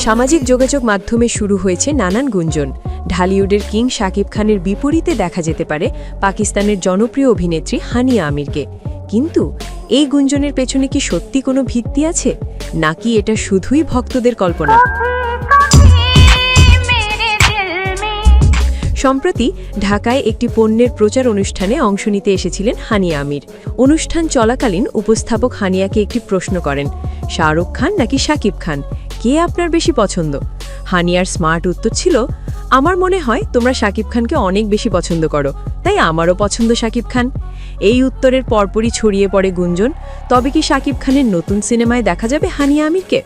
সামাজিক যোগাযোগ মাধ্যমে শুরু হয়েছে নানান গুঞ্জন। ঢালিউডের কিং শাকিব খানের বিপরীতে দেখা যেতে পারে পাকিস্তানের জনপ্রিয় অভিনেত্রী হানিয়া আমিরকে। কিন্তু এই গুঞ্জনের পেছনে কি সত্যি কোনো ভিত্তি আছে, নাকি এটা শুধুই ভক্তদের কল্পনা? সম্প্রতি ঢাকায় একটি পণ্যের প্রচার অনুষ্ঠানে অংশ নিতে এসেছিলেন হানিয়া আমির। অনুষ্ঠান চলাকালীন উপস্থাপক হানিয়াকে একটি প্রশ্ন করেন, শাহরুখ খান নাকি শাকিব খান, কে আপনার বেশি পছন্দ? হানিয়ার স্মার্ট উত্তর ছিল, আমার মনে হয় তোমরা শাকিব খানকে অনেক বেশি পছন্দ করো, তাই আমারও পছন্দ শাকিব খান। এই উত্তরের পরপরই ছড়িয়ে পড়ে গুঞ্জন, তবে কি শাকিব খানের নতুন সিনেমায় দেখা যাবে হানিয়া আমিরকে?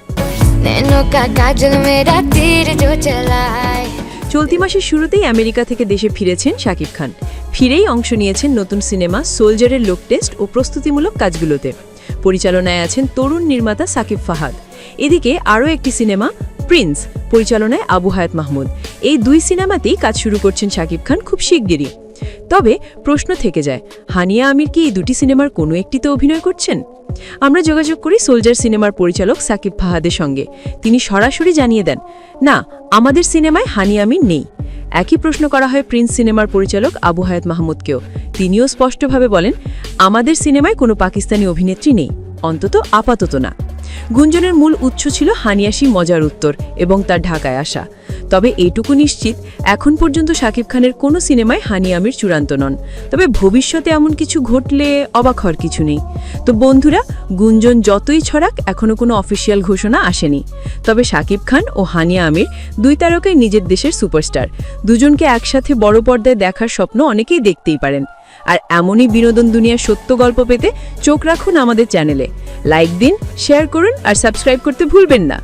চলতি মাসের শুরুতেই আমেরিকা থেকে দেশে ফিরেছেন শাকিব খান। ফিরেই অংশ নিয়েছেন নতুন সিনেমা সোলজারের লুক টেস্ট ও প্রস্তুতিমূলক কাজগুলোতে। পরিচালনায় আছেন তরুণ নির্মাতা সাকিব ফাহাদ। এদিকে আরও একটি সিনেমা প্রিন্স, পরিচালনায় আবু হায়াত মাহমুদ। এই দুই সিনেমাতেই কাজ শুরু করছেন শাকিব খান খুব শিগগিরই। তবে প্রশ্ন থেকে যায়, হানিয়া আমির কি এই দুটি সিনেমার কোনো একটিতে অভিনয় করছেন? আমরা যোগাযোগ করি সোলজার সিনেমার পরিচালক সাকিব ফাহাদের সঙ্গে। তিনি সরাসরি জানিয়ে দেন, না, আমাদের সিনেমায় হানিয়া আমির নেই। একই প্রশ্ন করা হয় প্রিন্স সিনেমার পরিচালক আবু হায়াত মাহমুদকেও। তিনিও স্পষ্টভাবে বলেন, আমাদের সিনেমায় কোনো পাকিস্তানি অভিনেত্রী নেই, অন্তত আপাতত না। গুঞ্জনের মূল উৎস ছিল হানিয়াসি মজার উত্তর এবং তার ঢাকায় আসা। তবে এইটুকু নিশ্চিত, এখন পর্যন্ত শাকিব খানের কোনো সিনেমায় হানিয়া আমির চূড়ান্ত নন। তবে ভবিষ্যতে এমন কিছু ঘটলে অবাক হওয়ার কিছু নেই। তো বন্ধুরা, গুঞ্জন যতই ছড়াক, এখনও কোনো অফিসিয়াল ঘোষণা আসেনি। তবে শাকিব খান ও হানিয়া আমির দুই তারকাই নিজের দেশের সুপারস্টার। দুজনকে একসাথে বড় পর্দায় দেখার স্বপ্ন অনেকেই দেখতেই পারেন। আর এমনই বিনোদন দুনিয়ার সত্য গল্প পেতে চোখ রাখুন আমাদের চ্যানেলে। লাইক দিন, শেয়ার করুন আর সাবস্ক্রাইব করতে ভুলবেন না।